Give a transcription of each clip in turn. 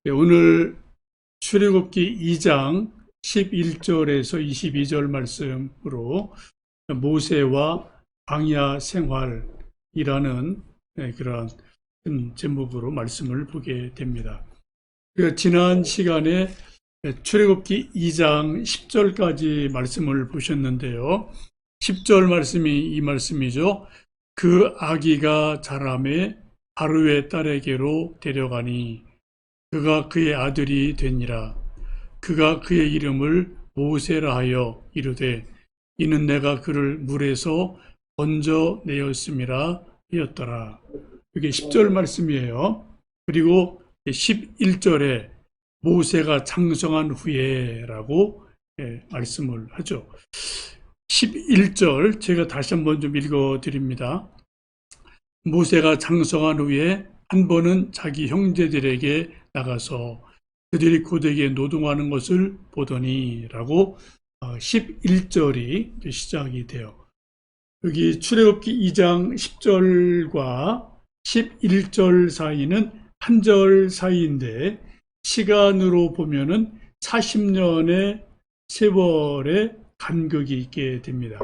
네, 오늘 출애굽기 2장 11절에서 22절 말씀으로 모세와 광야 생활이라는 그런 제목으로 말씀을 보게 됩니다. 지난 시간에 출애굽기 2장 10절까지 말씀을 보셨는데요. 10절 말씀이 이 말씀이죠. 그 아기가 자라매 바로의 딸에게로 데려가니 그가 그의 아들이 되니라. 그가 그의 이름을 모세라 하여 이르되 이는 내가 그를 물에서 건져내었음이라 하였더라. 이게 10절 말씀이에요. 그리고 11절에 모세가 장성한 후에 라고 말씀을 하죠. 11절 제가 다시 한번 좀 읽어 드립니다. 모세가 장성한 후에 한 번은 자기 형제들에게 나가서 그들이 고되게 노동하는 것을 보더니 라고 11절이 시작이 돼요. 여기 출애굽기 2장 10절과 11절 사이는 한 절 사이인데 시간으로 보면은 40년의 세월의 간격이 있게 됩니다.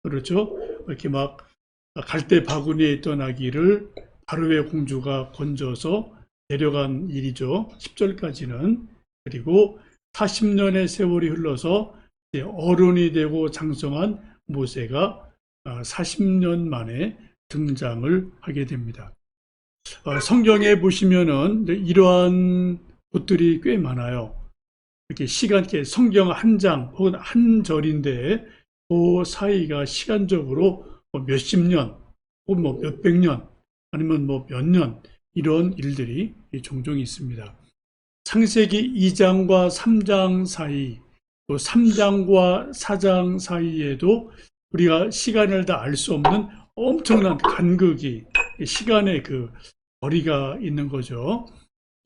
그렇죠? 이렇게 막 갈대 바구니에 있던 아기를 바로의 공주가 건져서 데려간 일이죠. 10절까지는. 그리고 40년의 세월이 흘러서 어른이 되고 장성한 모세가 40년 만에 등장을 하게 됩니다. 성경에 보시면은 이러한 곳들이 꽤 많아요. 이렇게 시간, 성경 한 장 혹은 한 절인데 그 사이가 시간적으로 몇십 년 혹은 몇백 년 아니면 몇 년 이런 일들이 종종 있습니다. 창세기 2장과 3장 사이 또 3장과 4장 사이에도 우리가 시간을 다 알 수 없는 엄청난 간극이 시간의 그 거리가 있는 거죠.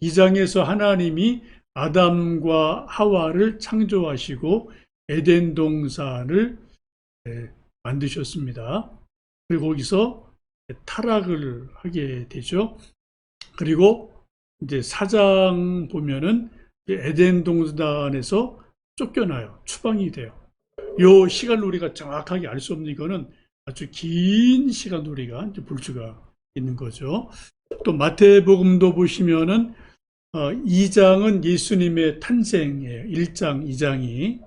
2장에서 하나님이 아담과 하와를 창조하시고 에덴 동산을 만드셨습니다. 그리고 거기서 타락을 하게 되죠. 그리고 이제 4장 보면은 에덴 동산에서 쫓겨나요. 추방이 돼요. 요 시간을 우리가 정확하게 알 수 없는 이거는 아주 긴 시간 우리가 이제 볼 수가 있는 거죠. 또 마태복음도 보시면은 2장은 예수님의 탄생이에요. 1장, 2장이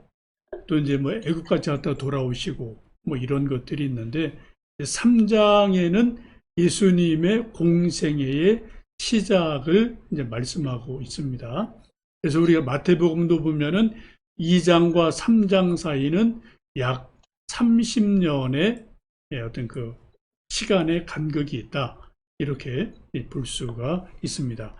또 이제 애국까지 갔다 돌아오시고 이런 것들이 있는데 3장에는 예수님의 공생애의 시작을 이제 말씀하고 있습니다. 그래서 우리가 마태복음도 보면은 2장과 3장 사이는 약 30년의 어떤 그 시간의 간격이 있다. 이렇게 볼 수가 있습니다.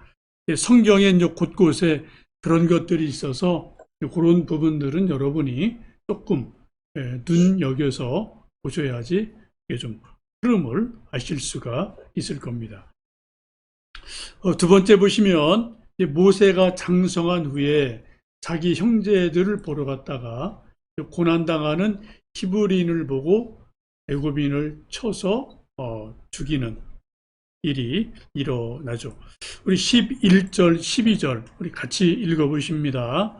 성경에 이제 곳곳에 그런 것들이 있어서 그런 부분들은 여러분이 조금 눈여겨서 보셔야지 좀 흐름을 아실 수가 있을 겁니다. 두 번째 보시면 모세가 장성한 후에 자기 형제들을 보러 갔다가 고난당하는 히브리인을 보고 애굽인을 쳐서 죽이는 일이 일어나죠. 우리 11절, 12절 우리 같이 읽어보십니다.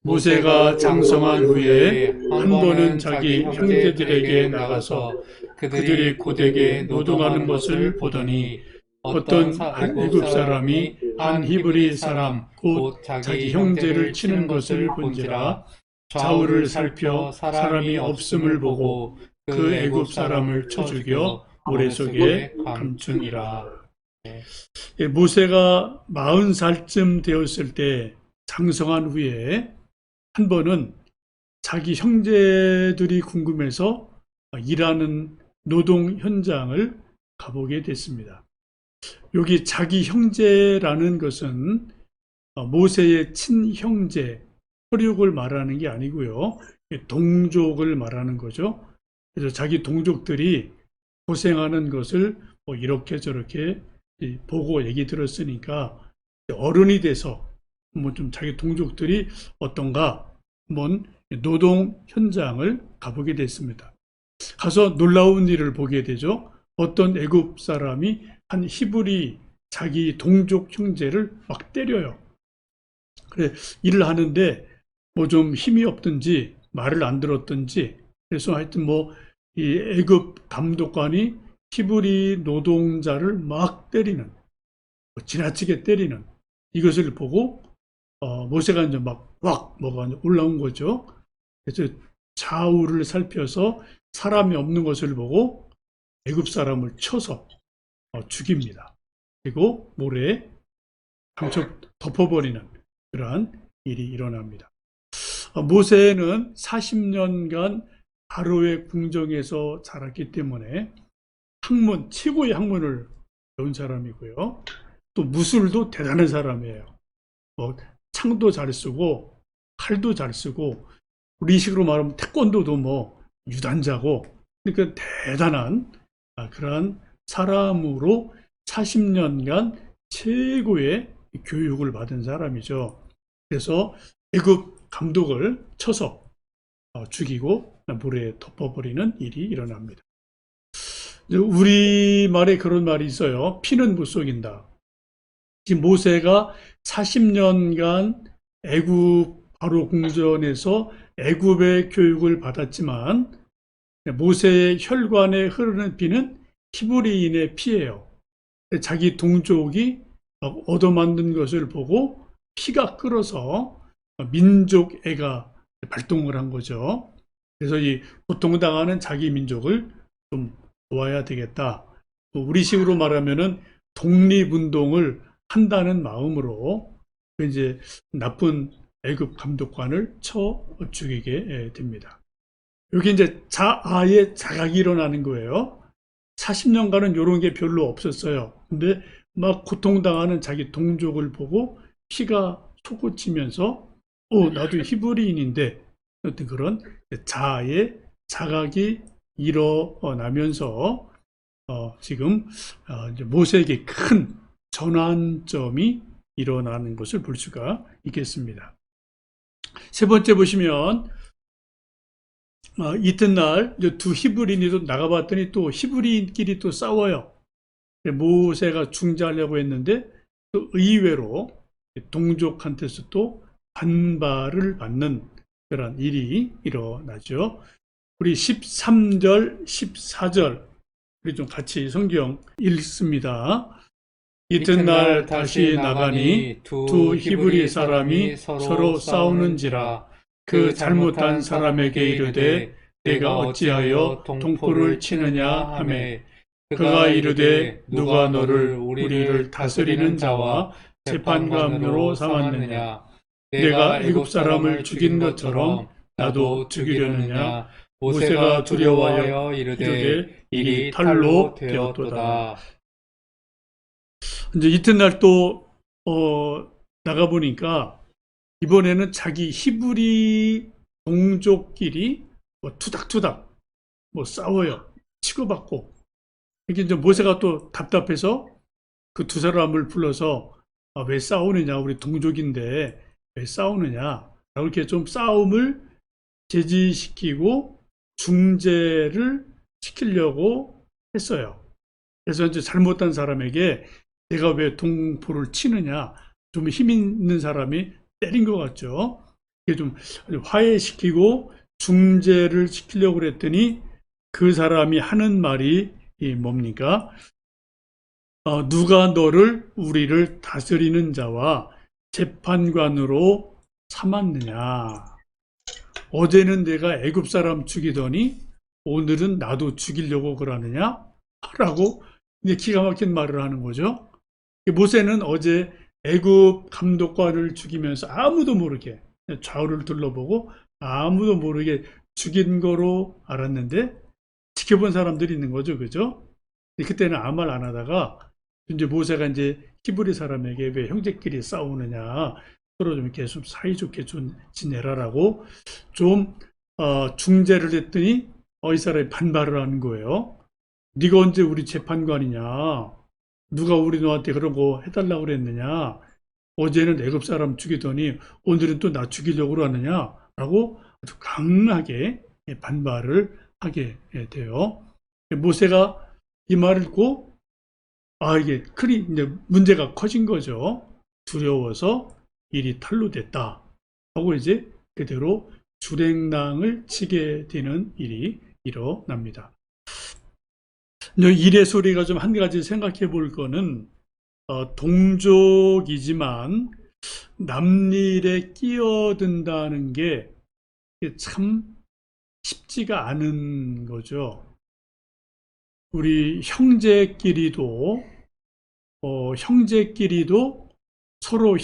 모세가 장성한 후에 한 번은 자기 형제들에게 나가서 그들이 고되게 노동하는 것을 보더니 어떤 애굽 사람이 한 히브리 사람 곧 자기 형제를 치는 것을 본지라 좌우를 살펴 사람이 없음을 보고 그 애굽 사람을 쳐 죽여 모래 속에 감추니라. 모세가 40살쯤 되었을 때 장성한 후에 한 번은 자기 형제들이 궁금해서 일하는 노동 현장을 가보게 됐습니다. 여기 자기 형제라는 것은 모세의 친형제, 혈육을 말하는 게 아니고요. 동족을 말하는 거죠. 그래서 자기 동족들이 고생하는 것을 이렇게 저렇게 보고 얘기 들었으니까 어른이 돼서 좀 자기 동족들이 어떤가 한번 노동 현장을 가보게 됐습니다. 가서 놀라운 일을 보게 되죠. 어떤 애굽 사람이 한 히브리 자기 동족 형제를 막 때려요. 그래, 일을 하는데 뭐 좀 힘이 없든지 말을 안 들었든지 그래서 하여튼 뭐 이 애굽 감독관이 히브리 노동자를 막 때리는, 뭐 지나치게 때리는 이것을 보고 모세가 이제 막 뭐가 올라온 거죠. 그래서 좌우를 살펴서 사람이 없는 것을 보고 애굽 사람을 쳐서 죽입니다. 그리고 모래에 감춰 덮어버리는 그러한 일이 일어납니다. 모세는 40년간 바로의 궁정에서 자랐기 때문에 학문, 최고의 학문을 배운 사람이고요. 또 무술도 대단한 사람이에요. 뭐 창도 잘 쓰고 칼도 잘 쓰고 우리식으로 말하면 태권도도 뭐 유단자고 그러니까 대단한 그러한 사람으로 40년간 최고의 교육을 받은 사람이죠. 그래서 애굽 감독을 쳐서 죽이고 물에 덮어버리는 일이 일어납니다. 우리말에 그런 말이 있어요. 피는 못 속인다. 지금 모세가 40년간 애굽 바로 궁전에서 애굽의 교육을 받았지만 모세의 혈관에 흐르는 피는 히브리인의 피예요. 자기 동족이 얻어만든 것을 보고 피가 끓어서 민족애가 발동을 한 거죠. 그래서 이 고통당하는 자기 민족을 좀 도와야 되겠다. 우리식으로 말하면은 독립운동을 한다는 마음으로 이제 나쁜 애굽 감독관을 쳐 죽이게 됩니다. 여기 이제 자아의 자각이 일어나는 거예요. 40년간은 이런 게 별로 없었어요. 근데 막 고통당하는 자기 동족을 보고 피가 솟구치면서 나도 히브리인인데 어떤 그런 자아의 자각이 일어나면서 지금 이제 모세에게 큰 전환점이 일어나는 것을 볼 수가 있겠습니다. 세 번째 보시면 이튿날 두 히브리인이 또 나가봤더니 또 히브리인끼리 또 싸워요. 모세가 중재하려고 했는데 또 의외로 동족한테서 또 반발을 받는 그런 일이 일어나죠. 우리 13절, 14절 우리 좀 같이 성경 읽습니다. 이튿날 다시 나가니 두 히브리 사람이 서로 싸우는지라 그 잘못한 사람에게 이르되 내가 어찌하여 동포를 치느냐 하매 그가 이르되 누가 너를 우리를 다스리는 자와 재판관으로 삼았느냐 내가 애굽 사람을 죽인 것처럼 나도 죽이려느냐 모세가 두려워하여 이르되 일이 탈로 되었도다. 이제 이튿날 또 나가보니까 이번에는 자기 히브리 동족끼리 뭐 투닥투닥 뭐 싸워요. 치고받고. 이게 이제 모세가 또 답답해서 그 두 사람을 불러서 왜 싸우느냐 우리 동족인데 왜 싸우느냐 이렇게 좀 싸움을 제지시키고 중재를 시키려고 했어요. 그래서 이제 잘못한 사람에게 내가 왜 동포를 치느냐 좀 힘 있는 사람이 때린 것 같죠. 이게 좀 화해시키고 중재를 시키려고 그랬더니 그 사람이 하는 말이 뭡니까? 누가 너를 우리를 다스리는 자와 재판관으로 삼았느냐. 어제는 내가 애굽 사람 죽이더니 오늘은 나도 죽이려고 그러느냐? 라고 이제 기가 막힌 말을 하는 거죠. 모세는 어제 애굽 감독관을 죽이면서 아무도 모르게 좌우를 둘러보고 아무도 모르게 죽인 거로 알았는데 지켜본 사람들이 있는 거죠. 그죠? 그때는 아무 말 안 하다가 이제 모세가 이제 히브리 사람에게 왜 형제끼리 싸우느냐 서로 좀 이렇게 좀 사이좋게 좀 지내라라고 좀 중재를 했더니 이 사람이 반발을 하는 거예요. 네가 언제 우리 재판관이냐? 누가 우리 너한테 그런 거 해달라고 그랬느냐? 어제는 애굽 사람 죽이더니 오늘은 또 나 죽이려고 하느냐? 라고 아주 강하게 반발을 하게 돼요. 모세가 이 말을 듣고 이게 이제 문제가 커진 거죠. 두려워서 일이 탈로 됐다 하고 이제 그대로 주랭랑을 치게 되는 일이 일어납니다. 일의 소리가 좀 한 가지 생각해 볼 거는 동족이지만 남일에 끼어든다는 게 참 쉽지가 않은 거죠. 우리 형제끼리도 서로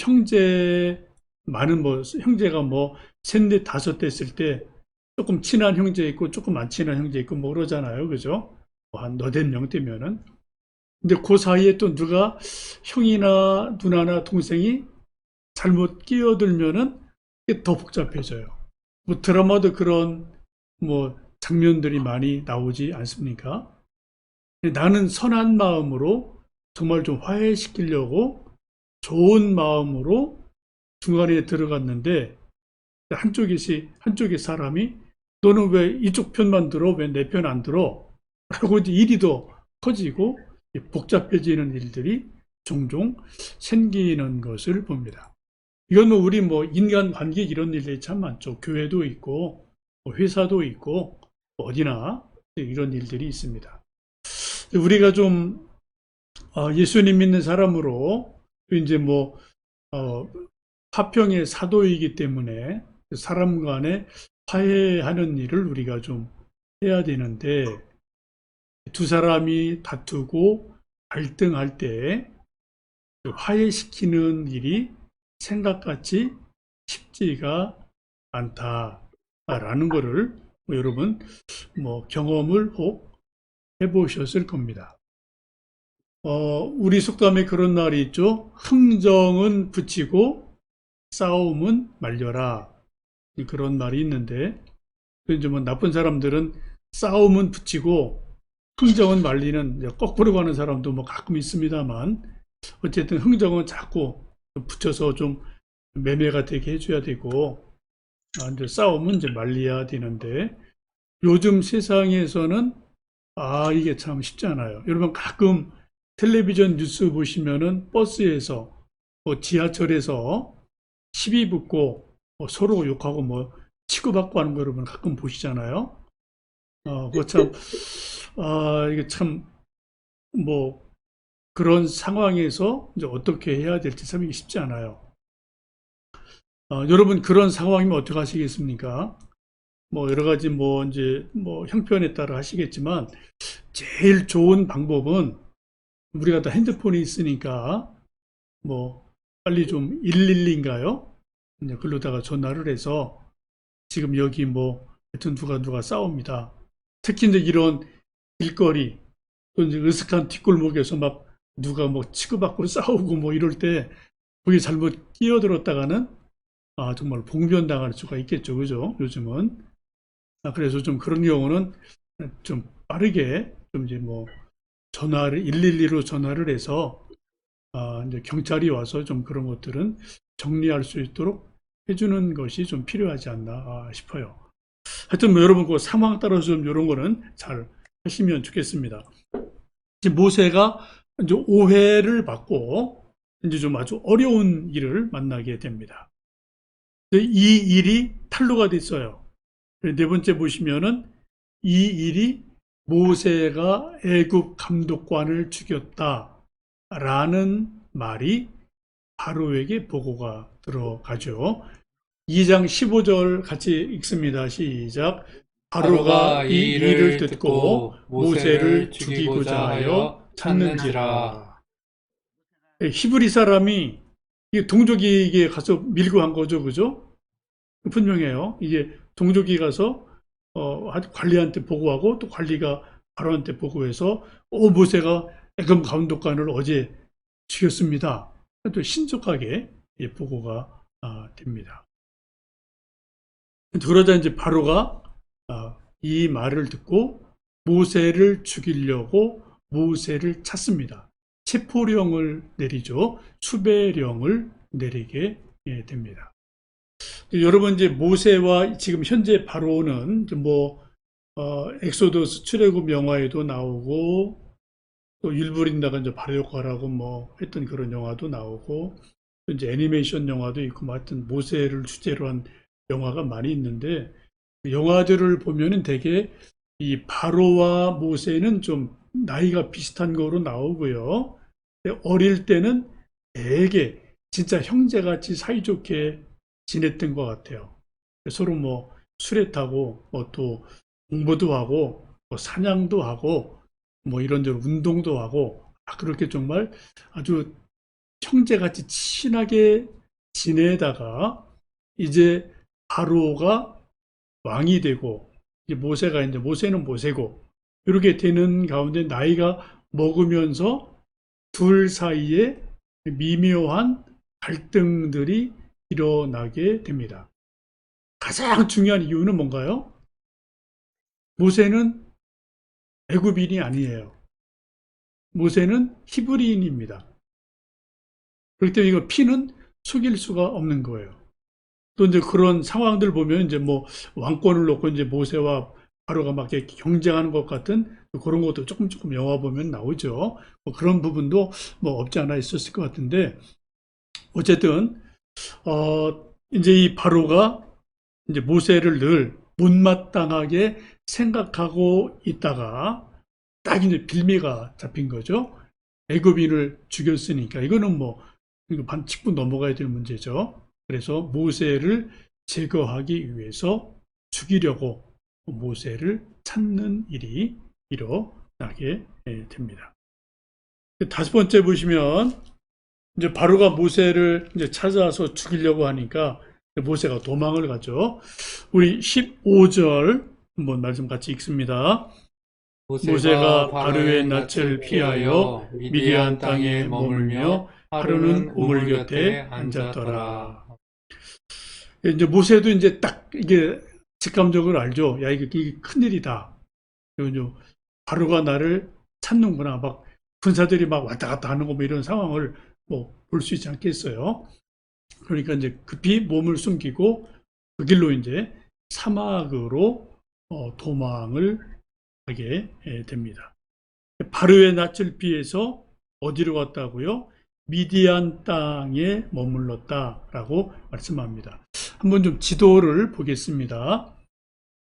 많은 형제가 셋넷 다섯 됐을 때 조금 친한 형제 있고 조금 안 친한 형제 있고 뭐 그러잖아요. 그죠? 한 너댓 명 되면은. 근데 그 사이에 또 누가 형이나 누나나 동생이 잘못 끼어들면은 이게 더 복잡해져요. 드라마도 그런 장면들이 많이 나오지 않습니까? 나는 선한 마음으로 정말 좀 화해시키려고 좋은 마음으로 중간에 들어갔는데 한쪽의 사람이 너는 왜 이쪽 편만 들어? 왜 내 편 안 들어? 라고 이제 일이 더 커지고 복잡해지는 일들이 종종 생기는 것을 봅니다. 이건 우리 인간관계 이런 일들이 참 많죠. 교회도 있고 회사도 있고 어디나 이런 일들이 있습니다. 우리가 좀 예수님 믿는 사람으로 이제 화평의 사도이기 때문에 사람 간에 화해하는 일을 우리가 좀 해야 되는데 두 사람이 다투고 갈등할 때 화해시키는 일이 생각같이 쉽지가 않다라는 것을 여러분 경험을 혹 해보셨을 겁니다. 우리 속담에 그런 말이 있죠. 흥정은 붙이고 싸움은 말려라. 그런 말이 있는데 이제 나쁜 사람들은 싸움은 붙이고 흥정은 말리는 거꾸로 가는 사람도 가끔 있습니다만 어쨌든 흥정은 자꾸 붙여서 좀 매매가 되게 해줘야 되고 이제 싸움은 이제 말려야 되는데 요즘 세상에서는 이게 참 쉽지 않아요. 여러분 가끔 텔레비전 뉴스 보시면은 버스에서 지하철에서 시비 붙고 서로 욕하고 치고받고 하는 거 여러분 가끔 보시잖아요. 그거 참 이게 참 그런 상황에서 이제 어떻게 해야 될지 참 쉽지 않아요. 여러분 그런 상황이면 어떻게 하시겠습니까? 여러 가지 이제 형편에 따라 하시겠지만 제일 좋은 방법은 우리가 다 핸드폰이 있으니까 빨리 좀 112인가요? 이제 글로다가 전화를 해서 지금 여기 하여튼 누가 싸웁니다. 특히 이제 이런 길거리 또 이제 으슥한 뒷골목에서 누가 치고받고 싸우고 이럴 때 거기 잘못 끼어들었다가는 정말 봉변당할 수가 있겠죠. 그죠? 요즘은. 그래서 좀 그런 경우는 좀 빠르게 좀 이제 112로 전화를 해서 이제 경찰이 와서 좀 그런 것들은 정리할 수 있도록 해주는 것이 좀 필요하지 않나 싶어요. 하여튼 여러분 그 상황 따라서 좀 이런 거는 잘 하시면 좋겠습니다. 이제 모세가 이제 오해를 받고 이제 좀 아주 어려운 일을 만나게 됩니다. 이 일이 탄로가 됐어요. 네 번째 보시면은 이 일이 모세가 애굽 감독관을 죽였다라는 말이 바로에게 보고가 들어가죠. 2장 15절 같이 읽습니다. 시작. 바로가 이 일을 듣고 모세를 죽이고자 하여 찾는지라. 히브리 사람이 동족에게 가서 밀고 한 거죠. 그죠? 분명해요. 이게 동족이 가서 관리한테 보고하고 또 관리가 바로한테 보고해서 모세가 애굽 감독관을 어제 죽였습니다. 또 신속하게 보고가 됩니다. 그러자 이제 바로가 이 말을 듣고 모세를 죽이려고 모세를 찾습니다. 체포령을 내리죠. 수배령을 내리게 됩니다. 여러분 이제 모세와 지금 현재 바로는 엑소더스 출애굽 영화에도 나오고 또 율법인다가 이제 바로 역할하고 했던 그런 영화도 나오고 이제 애니메이션 영화도 있고, 뭐 하여튼 모세를 주제로 한 영화가 많이 있는데, 그 영화들을 보면은 되게 이 바로와 모세는 좀 나이가 비슷한 거로 나오고요. 근데 어릴 때는 되게 진짜 형제같이 사이좋게 지냈던 것 같아요. 서로 뭐 수레 타고, 뭐 또 공부도 하고, 뭐 사냥도 하고, 뭐 이런저런 운동도 하고, 그렇게 정말 아주 형제같이 친하게 지내다가 이제 바로가 왕이 되고, 이제 모세는 모세고, 이렇게 되는 가운데 나이가 먹으면서 둘 사이에 미묘한 갈등들이 일어나게 됩니다. 가장 중요한 이유는 뭔가요? 모세는 애굽인이 아니에요. 모세는 히브리인입니다. 그렇기 때문에 이거 피는 속일 수가 없는 거예요. 또 이제 그런 상황들 보면 이제 뭐 왕권을 놓고 이제 모세와 바로가 막 이렇게 경쟁하는 것 같은 그런 것도 조금 영화 보면 나오죠. 뭐 그런 부분도 뭐 없지 않아 있었을 것 같은데, 어쨌든 이제 이 바로가 이제 모세를 늘 못마땅하게 생각하고 있다가 딱 이제 빌미가 잡힌 거죠. 애굽인을 죽였으니까 이거는 뭐 이거 짚고 넘어가야 될 문제죠. 그래서 모세를 제거하기 위해서 죽이려고 모세를 찾는 일이 일어나게 됩니다. 다섯 번째 보시면 이제 바로가 모세를 이제 찾아서 죽이려고 하니까 모세가 도망을 가죠. 우리 15절 한번 말씀 같이 읽습니다. 모세가 바로의 낯을 피하여 미디안 땅에 머물며 하루는 우물 곁에 앉았더라. 이제 모세도 이제 딱 이게 직감적으로 알죠. 야, 이게 큰일이다. 그리고 바로가 나를 찾는구나. 막 군사들이 막 왔다 갔다 하는 거 뭐 이런 상황을 뭐 볼 수 있지 않겠어요. 그러니까 이제 급히 몸을 숨기고 그 길로 이제 사막으로 도망을 하게 됩니다. 바로의 낯을 피해서 어디로 갔다고요? 미디안 땅에 머물렀다라고 말씀합니다. 한번 좀 지도를 보겠습니다.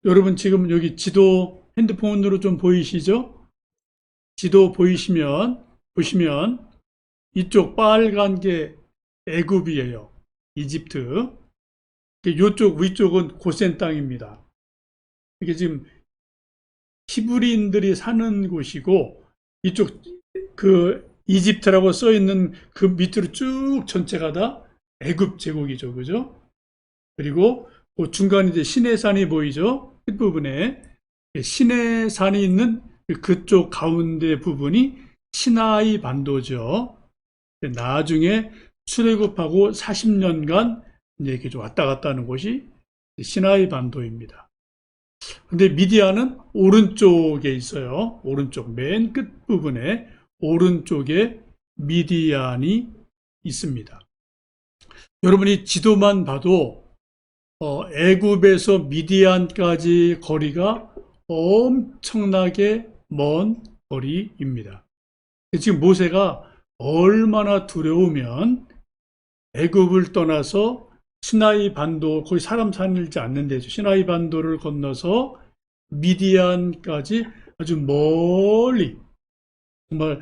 여러분 지금 여기 지도 핸드폰으로 좀 보이시죠? 지도 보시면 이쪽 빨간 게 애굽이에요. 이집트. 이쪽 위쪽은 고센 땅입니다. 이게 지금 히브리인들이 사는 곳이고, 이쪽 그 이집트라고 써 있는 그 밑으로 쭉 전체가 다 애굽 제국이죠. 그죠? 그리고 그 중간에 이제 시내산이 보이죠? 끝부분에 시내산이 있는 그쪽 가운데 부분이 시나이 반도죠. 나중에 출애굽하고 40년간 이제 이렇게 좀 왔다 갔다 하는 곳이 시나이 반도입니다. 근데 미디안은 오른쪽에 있어요. 오른쪽 맨 끝 부분에 오른쪽에 미디안이 있습니다. 여러분이 지도만 봐도 애굽에서 미디안까지 거리가 엄청나게 먼 거리입니다. 지금 모세가 얼마나 두려우면 애굽을 떠나서 시나이 반도, 거기 사람 살지 않는 데죠. 시나이 반도를 건너서 미디안까지 아주 멀리, 정말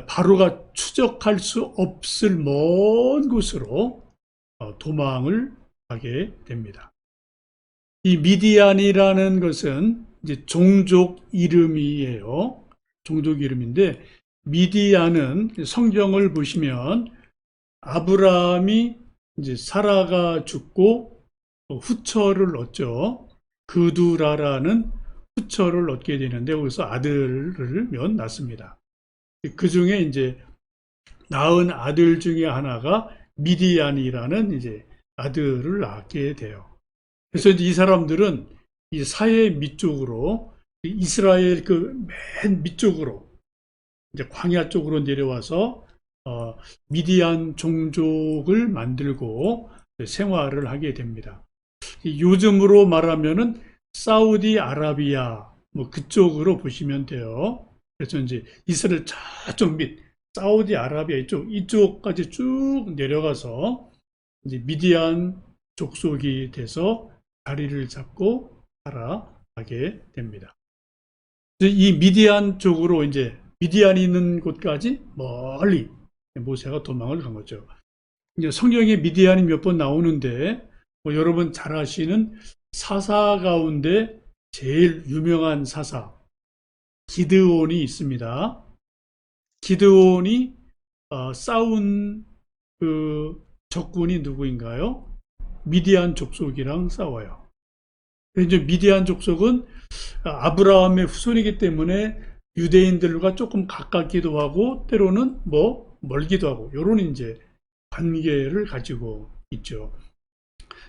바로가 추적할 수 없을 먼 곳으로 도망을 가게 됩니다. 이 미디안이라는 것은 이제 종족 이름이에요. 종족 이름인데, 미디안은 성경을 보시면 아브라함이 이제 사라가 죽고 후처를 얻죠. 그두라라는 후처를 얻게 되는데, 거기서 아들을 몇 낳습니다. 그 중에 이제 낳은 아들 중에 하나가 미디안이라는 이제 아들을 낳게 돼요. 그래서 이제 이 사람들은 이 사해 밑쪽으로, 이스라엘 그 맨 밑쪽으로, 이제 광야 쪽으로 내려와서 미디안 종족을 만들고 생활을 하게 됩니다. 요즘으로 말하면은 사우디아라비아 뭐 그쪽으로 보시면 돼요. 그래서 이제 이스라엘 저쪽 밑 사우디아라비아 이쪽까지 쭉 내려가서 이제 미디안 족속이 돼서 자리를 잡고 살아가게 됩니다. 이 미디안 쪽으로 이제 미디안이 있는 곳까지 멀리 모세가 도망을 간 거죠. 이제 성경에 미디안이 몇 번 나오는데 뭐 여러분 잘 아시는 사사 가운데 제일 유명한 사사 기드온이 있습니다. 기드온이 싸운 그 적군이 누구인가요? 미디안 족속이랑 싸워요. 이제 미디안 족속은 아브라함의 후손이기 때문에 유대인들과 조금 가깝기도 하고 때로는 뭐 멀기도 하고 이런 이제 관계를 가지고 있죠.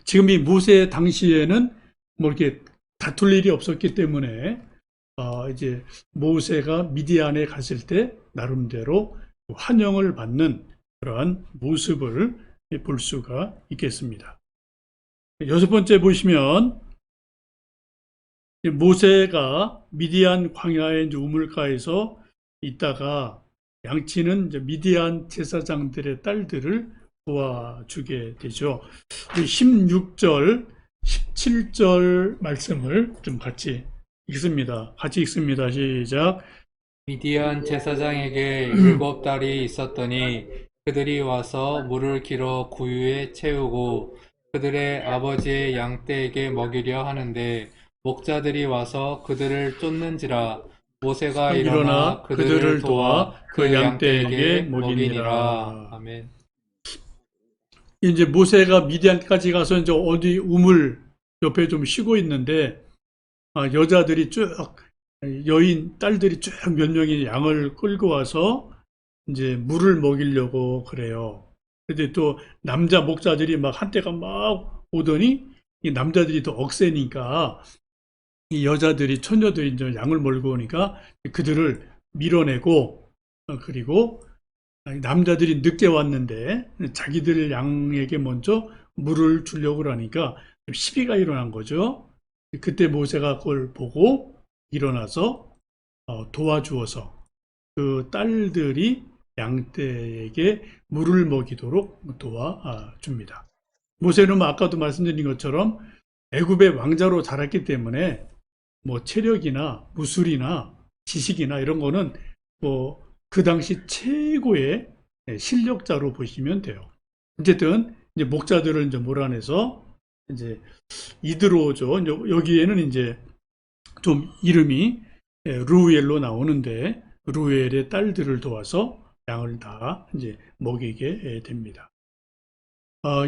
지금 이 모세 당시에는 뭐 이렇게 다툴 일이 없었기 때문에 이제 모세가 미디안에 갔을 때 나름대로 환영을 받는 그러한 모습을 볼 수가 있겠습니다. 여섯 번째 보시면 모세가 미디안 광야의 우물가에서 있다가 양치는 미디안 제사장들의 딸들을 도와주게 되죠. 16절, 17절 말씀을 좀 같이 읽습니다. 시작. 미디안 제사장에게 7달이 있었더니 그들이 와서 물을 길어 구유에 채우고 그들의 아버지의 양떼에게 먹이려 하는데 목자들이 와서 그들을 쫓는지라 모세가 일어나 그들을 도와 그 양떼에게 먹이니라. 아멘. 이제 모세가 미디안까지 가서 이제 어디 우물 옆에 좀 쉬고 있는데 여자들이 쭉 여인 딸들이 쭉 몇 명이 양을 끌고 와서 이제 물을 먹이려고 그래요. 근데 또 남자 목자들이 막 한때가 막 오더니 이 남자들이 더 억세니까 이 여자들이 처녀들이 이제 양을 몰고 오니까 그들을 밀어내고 그리고 남자들이 늦게 왔는데 자기들 양에게 먼저 물을 주려고 그러니까 시비가 일어난 거죠. 그때 모세가 그걸 보고 일어나서 도와주어서 그 딸들이 양떼에게 물을 먹이도록 도와줍니다. 모세는 아까도 말씀드린 것처럼 애굽의 왕자로 자랐기 때문에 뭐 체력이나 무술이나 지식이나 이런 거는 뭐 그 당시 최고의 실력자로 보시면 돼요. 어쨌든 이제 목자들을 이제 몰아내서 이제 이드로죠. 여기에는 이제 좀 이름이 루엘로 나오는데 루엘의 딸들을 도와서 양을 다 이제 먹이게 됩니다.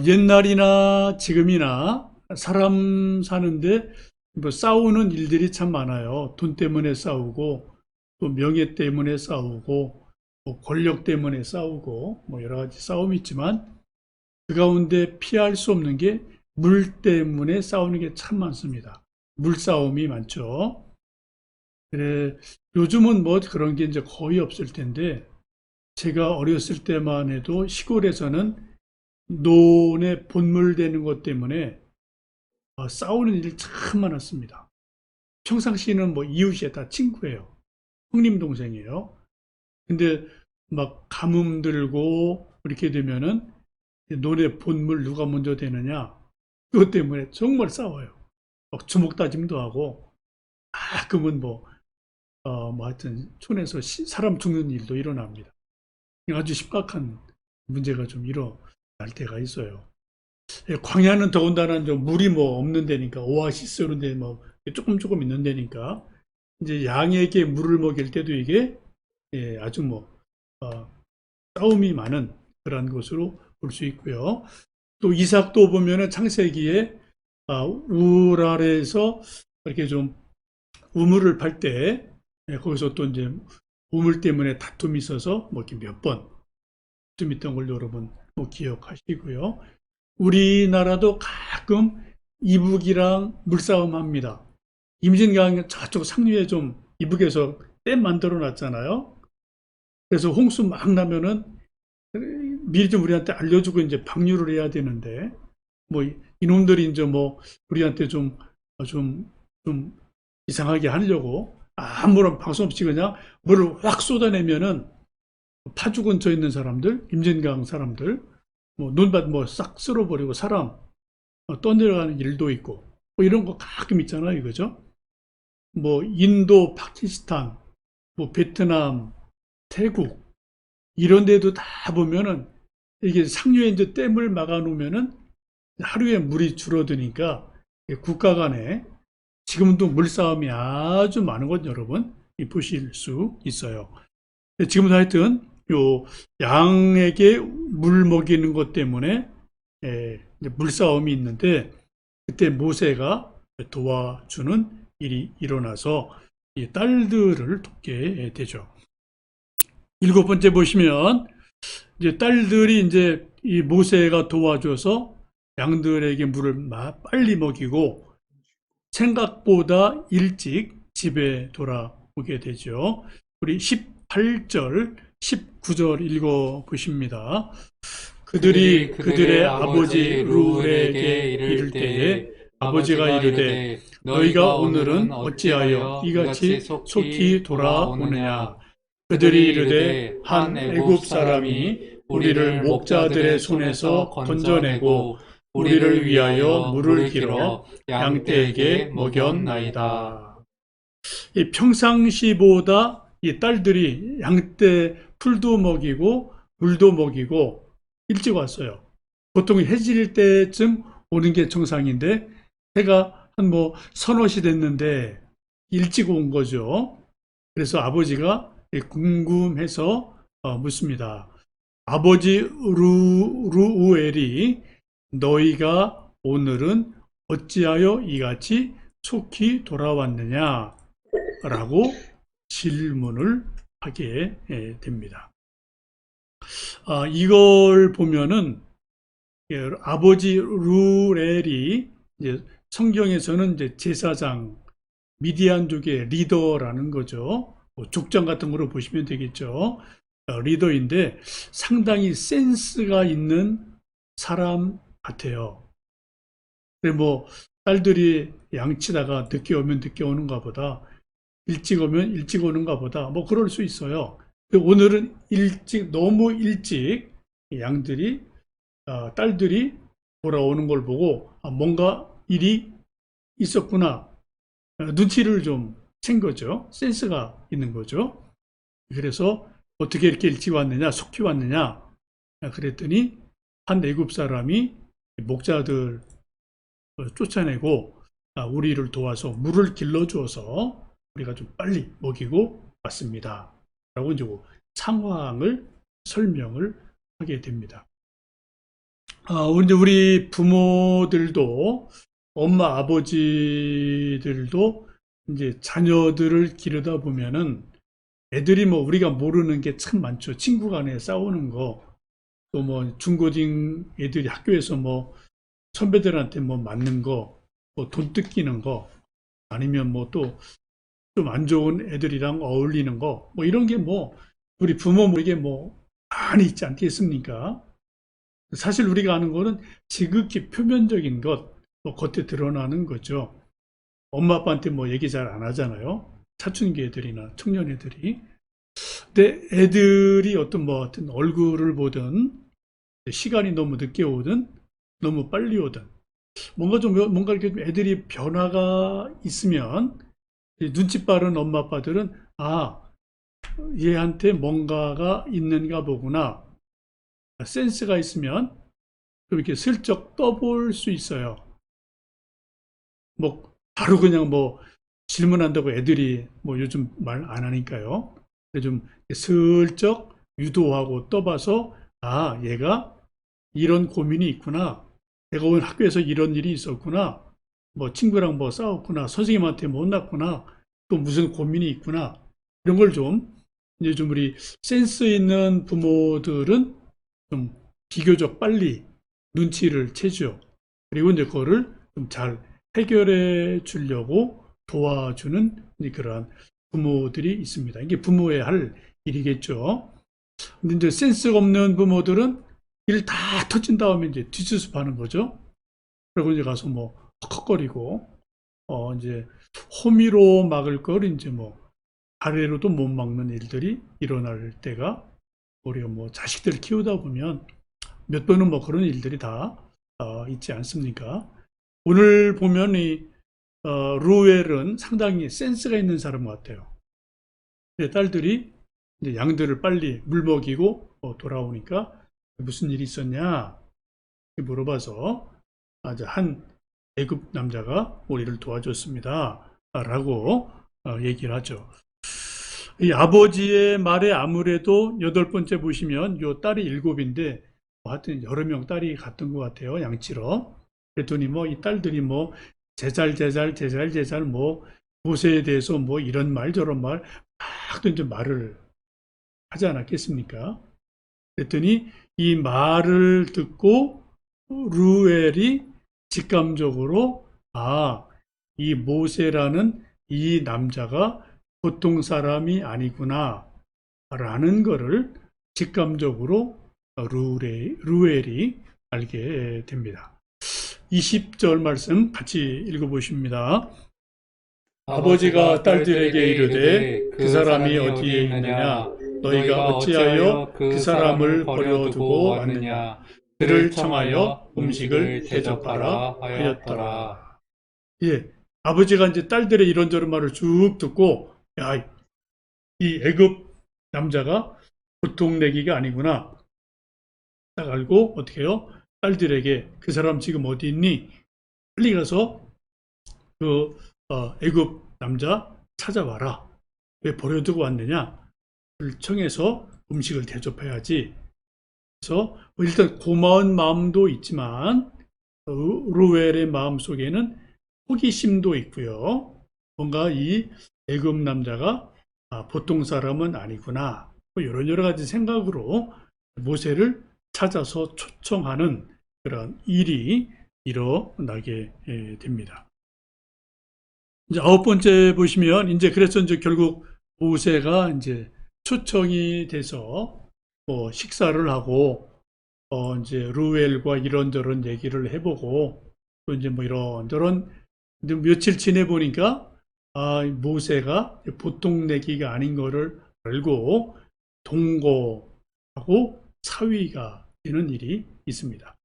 옛날이나 지금이나 사람 사는데 뭐 싸우는 일들이 참 많아요. 돈 때문에 싸우고 또 명예 때문에 싸우고 뭐 권력 때문에 싸우고 뭐 여러 가지 싸움이 있지만 그 가운데 피할 수 없는 게 물 때문에 싸우는 게 참 많습니다. 물싸움이 많죠. 그래, 요즘은 뭐 그런 게 이제 거의 없을 텐데 제가 어렸을 때만 해도 시골에서는 논에 본물되는 것 때문에 싸우는 일이 참 많았습니다. 평상시에는 뭐 이웃이 다 친구예요. 형님 동생이에요. 근데 막 가뭄 들고 이렇게 되면은 논에 본물 누가 먼저 되느냐 그것 때문에 정말 싸워요. 막 주먹 다짐도 하고 가끔은 뭐 하여튼 촌에서 사람 죽는 일도 일어납니다. 아주 심각한 문제가 좀 일어날 때가 있어요. 광야는 더군다나 좀 물이 뭐 없는 데니까 오아시스 이런 데 뭐 조금 있는 데니까 이제 양에게 물을 먹일 때도 이게 아주 싸움이 많은 그런 것으로 볼 수 있고요. 또 이삭도 보면은 창세기에 울 아래에서 이렇게 좀 우물을 팔 때 거기서 또 이제 우물 때문에 다툼이 있어서 뭐 이렇게 몇 번 다툼 있던 걸 여러분 뭐 기억하시고요. 우리나라도 가끔 이북이랑 물싸움 합니다. 임진강 저쪽 상류에 좀 이북에서 댐 만들어 놨잖아요. 그래서 홍수 막 나면은 미리 좀 우리한테 알려주고 이제 방류를 해야 되는데 뭐 이놈들이 이제 뭐 우리한테 좀 이상하게 하려고 아무런 방송 없이 그냥 물을 확 쏟아내면은 파죽 근처에 있는 사람들, 임진강 사람들, 뭐 눈밭 뭐 싹 쓸어버리고 사람 떠내려가는 일도 있고, 뭐 이런 거 가끔 있잖아요, 그죠? 뭐 인도, 파키스탄, 뭐 베트남, 태국 이런 데도 다 보면은 이게 상류에 이제 댐을 막아 놓으면은 하루에 물이 줄어드니까 국가 간에 지금도 물싸움이 아주 많은 것 여러분 보실 수 있어요. 지금도 하여튼 요 양에게 물 먹이는 것 때문에 물싸움이 있는데 그때 모세가 도와주는 일이 일어나서 이 딸들을 돕게 되죠. 일곱 번째 보시면 이제 딸들이 이제 이 모세가 도와줘서 양들에게 물을 빨리 먹이고 생각보다 일찍 집에 돌아오게 되죠. 우리 18절, 19절 읽어 보십니다. 그들이 그들의 아버지 루엘에게 이를 때에 아버지가 이르되 너희가 오늘은 어찌하여 이같이 속히 돌아오느냐. 그들이 이르되 한 애굽 사람이 우리를 목자들의 손에서 건져내고 우리를 위하여 물을 길어 양떼에게 먹였나이다. 이 평상시보다 이 딸들이 양떼 풀도 먹이고 물도 먹이고 일찍 왔어요. 보통 해질 때쯤 오는 게 정상인데 해가 한 뭐 서너 시 됐는데 일찍 온 거죠. 그래서 아버지가 궁금해서 묻습니다. 아버지 루우엘이 너희가 오늘은 어찌하여 이같이 속히 돌아왔느냐? 라고 질문을 하게 됩니다. 이걸 보면은 아버지 루엘이 이제 성경에서는 이제 제사장 미디안족의 리더라는 거죠. 족장 같은 거로 보시면 되겠죠. 리더인데 상당히 센스가 있는 사람 같아요. 뭐 딸들이 양치다가 늦게 오면 늦게 오는가 보다, 일찍 오면 일찍 오는가 보다, 뭐 그럴 수 있어요. 오늘은 너무 일찍 양들이 딸들이 돌아오는 걸 보고 뭔가 일이 있었구나, 눈치를 좀 챈 거죠. 센스가 있는 거죠. 그래서 어떻게 이렇게 일찍 왔느냐, 속히 왔느냐 그랬더니 한 애굽 사람이 목자들 쫓아내고 우리를 도와서 물을 길러주어서 우리가 좀 빨리 먹이고 왔습니다. 라고 이제 상황을 설명을 하게 됩니다. 이제 우리 부모들도 엄마 아버지들도 이제 자녀들을 기르다 보면은 애들이 뭐 우리가 모르는 게 참 많죠. 친구 간에 싸우는 거, 또 뭐 중고딩 애들이 학교에서 뭐 선배들한테 뭐 맞는 거, 뭐 돈 뜯기는 거, 아니면 뭐 또 좀 안 좋은 애들이랑 어울리는 거, 뭐 이런 게 뭐 우리 부모에게 뭐 많이 있지 않겠습니까? 사실 우리가 아는 거는 지극히 표면적인 것, 뭐 겉에 드러나는 거죠. 엄마 아빠한테 뭐 얘기 잘 안 하잖아요. 사춘기 애들이나 청년 애들이. 근데 애들이 어떤 뭐 하여튼 얼굴을 보든 시간이 너무 늦게 오든 너무 빨리 오든 뭔가 이렇게 애들이 변화가 있으면 눈치 빠른 엄마 아빠들은 얘한테 뭔가가 있는가 보구나, 센스가 있으면 좀 이렇게 슬쩍 떠볼 수 있어요. 뭐 바로 그냥 뭐 질문한다고 애들이 뭐 요즘 말 안 하니까요. 좀 슬쩍 유도하고 떠봐서 얘가 이런 고민이 있구나, 내가 오늘 학교에서 이런 일이 있었구나, 뭐 친구랑 뭐 싸웠구나, 선생님한테 뭐 혼났구나, 또 무슨 고민이 있구나, 이런 걸 좀 이제 좀 우리 센스 있는 부모들은 좀 비교적 빨리 눈치를 채죠. 그리고 이제 그거를 좀 잘 해결해 주려고 도와주는 그러한 부모들이 있습니다. 이게 부모의 할 일이겠죠. 근데 이제 센스가 없는 부모들은 일 다 터진 다음에 이제 뒷수습하는 거죠. 그리고 이제 가서 뭐 헉헉거리고, 이제 호미로 막을 걸 이제 뭐 아래로도 못 막는 일들이 일어날 때가 우리가 뭐 자식들 키우다 보면 몇 번은 뭐 그런 일들이 다 있지 않습니까? 오늘 보면 이 루엘은 상당히 센스가 있는 사람 같아요. 딸들이 이제 양들을 빨리 물 먹이고 돌아오니까 무슨 일이 있었냐 물어봐서 아주 한 애굽 남자가 우리를 도와줬습니다. 라고 얘기를 하죠. 이 아버지의 말에 아무래도 여덟 번째 보시면 요 딸이 일곱인데 하여튼 여러 명 딸이 갔던 것 같아요. 양치러. 그랬더니 뭐 이 딸들이 뭐 제잘 뭐 모세에 대해서 뭐 이런 말 저런 말 막 던져 말을 하지 않았겠습니까? 그랬더니 이 말을 듣고 루엘이 직감적으로 이 모세라는 이 남자가 보통 사람이 아니구나 라는 것을 직감적으로 루엘이 알게 됩니다. 20절 말씀 같이 읽어보십니다. 아버지가 딸들에게 이르되 그 사람이 어디에 있느냐 너희가 어찌하여 그 사람을 버려두고 왔느냐 그를 청하여 음식을 대접하라 하였더라. 예, 아버지가 이제 딸들의 이런저런 말을 쭉 듣고 야, 이 애굽 남자가 보통 내기가 아니구나 딱 알고 어떻게 해요? 딸들에게 그 사람 지금 어디 있니? 빨리 가서 그 애굽 남자 찾아와라. 왜 버려두고 왔느냐? 를 청해서 음식을 대접해야지. 그래서 일단 고마운 마음도 있지만 루엘의 마음 속에는 호기심도 있고요. 뭔가 이 애굽 남자가 보통 사람은 아니구나. 뭐 이런 여러 가지 생각으로 모세를 찾아서 초청하는 그런 일이 일어나게 됩니다. 이제 아홉 번째 보시면 그래서 결국 모세가 이제 초청이 돼서 뭐 식사를 하고 이제 루엘과 이런저런 얘기를 해보고 또 이제 뭐 이런저런 며칠 지내 보니까 모세가 보통 내기가 아닌 거를 알고 동거하고 사위가 되는 일이 있습니다.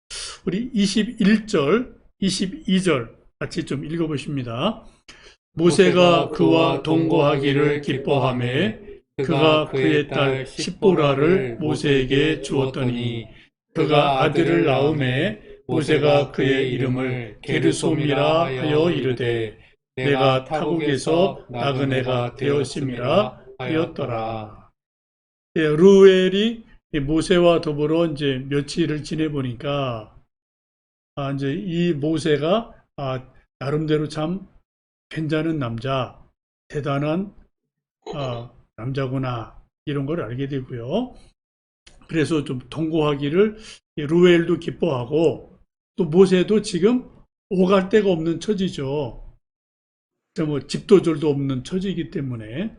우리 21절, 22절 같이 좀 읽어보십니다. 모세가 그와 동거하기를 기뻐하며 그가 그의 딸 십보라를 모세에게 주었더니 그가 아들을 낳음에 모세가 그의 이름을 게르솜이라 하여 이르되 내가 타국에서 낳은 애가 되었음이라 하였더라. 예, 루엘이 모세와 더불어 이제 며칠을 지내보니까 이제 이 모세가 나름대로 참 괜찮은 남자, 대단한 남자구나 이런 걸 알게 되고요. 그래서 좀 동거하기를 루엘도 기뻐하고 또 모세도 지금 오갈 데가 없는 처지죠. 뭐 집도 절도 없는 처지이기 때문에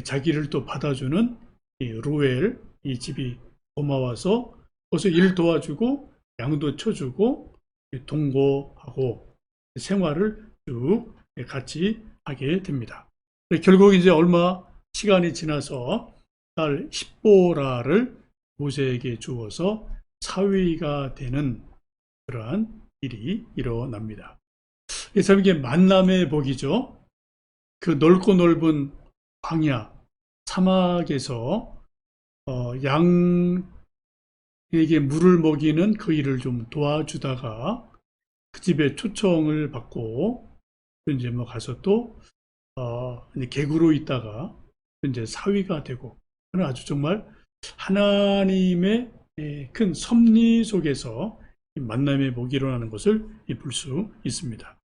자기를 또 받아주는 루엘 이 집이 고마워서 벌써 일 도와주고 양도 쳐주고 동거하고 생활을 쭉 같이 하게 됩니다. 결국 이제 얼마 시간이 지나서 딸 십보라를 모세에게 주어서 사위가 되는 그러한 일이 일어납니다. 참 이게 만남의 복이죠. 그 넓고 넓은 광야, 사막에서 양에게 물을 먹이는 그 일을 좀 도와주다가 그 집에 초청을 받고 이제 뭐 가서 또 이제 객으로 있다가 이제 사위가 되고 아주 정말 하나님의 큰 섭리 속에서 만남의 복이 일어나는 것을 볼 수 있습니다.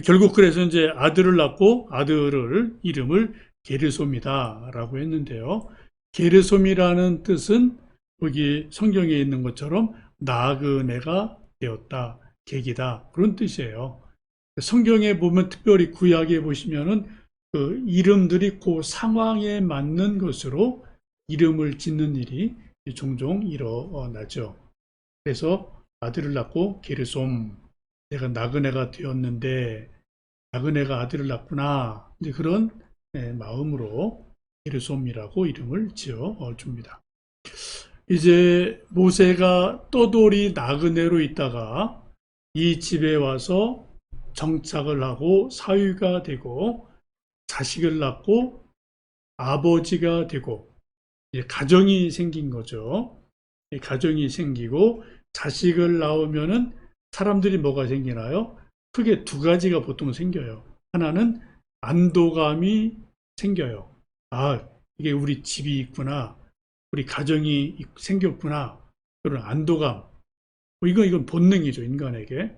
결국 그래서 이제 아들을 낳고 아들을 이름을 게르솜이다라고 했는데요. 게르솜이라는 뜻은 여기 성경에 있는 것처럼 낳은 애가 되었다, 객이다 그런 뜻이에요. 성경에 보면 특별히 구약에 보시면은 그 이름들이 그 상황에 맞는 것으로 이름을 짓는 일이 종종 일어나죠. 그래서 아들을 낳고 게르솜, 내가 낳은 애가 되었는데 낳은 애가 아들을 낳구나 이제 그런 마음으로 게르솜이라고 이름을 지어 줍니다. 이제 모세가 떠돌이 나그네로 있다가 이 집에 와서 정착을 하고 사위가 되고 자식을 낳고 아버지가 되고 가정이 생긴 거죠. 가정이 생기고 자식을 낳으면은 사람들이 뭐가 생기나요? 크게 두 가지가 보통 생겨요. 하나는 안도감이 생겨요. 아, 이게 우리 집이 있구나. 우리 가정이 생겼구나. 그런 안도감. 이건 본능이죠, 인간에게.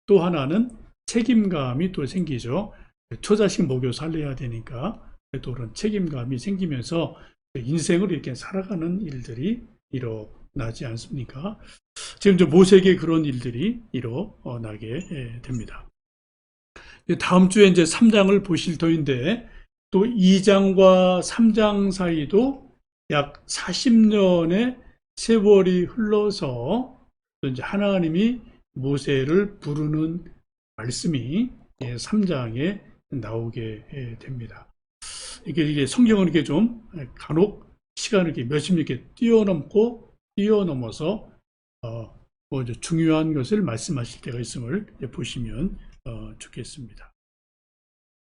또 하나는 책임감이 또 생기죠. 초자식 먹여 살려야 되니까 또 그런 책임감이 생기면서 인생을 이렇게 살아가는 일들이 일어나지 않습니까? 지금 이제 모세에게 그런 일들이 일어나게 됩니다. 다음 주에 이제 3장을 보실 터인데 또 2장과 3장 사이도 약 40년의 세월이 흘러서 또 이제 하나님이 모세를 부르는 말씀이 3장에 나오게 됩니다. 이게 성경은 이렇게 좀 간혹 시간을 이렇게 몇십 년 이렇게 뛰어넘어서 뭐 이제 중요한 것을 말씀하실 때가 있음을 보시면 좋겠습니다.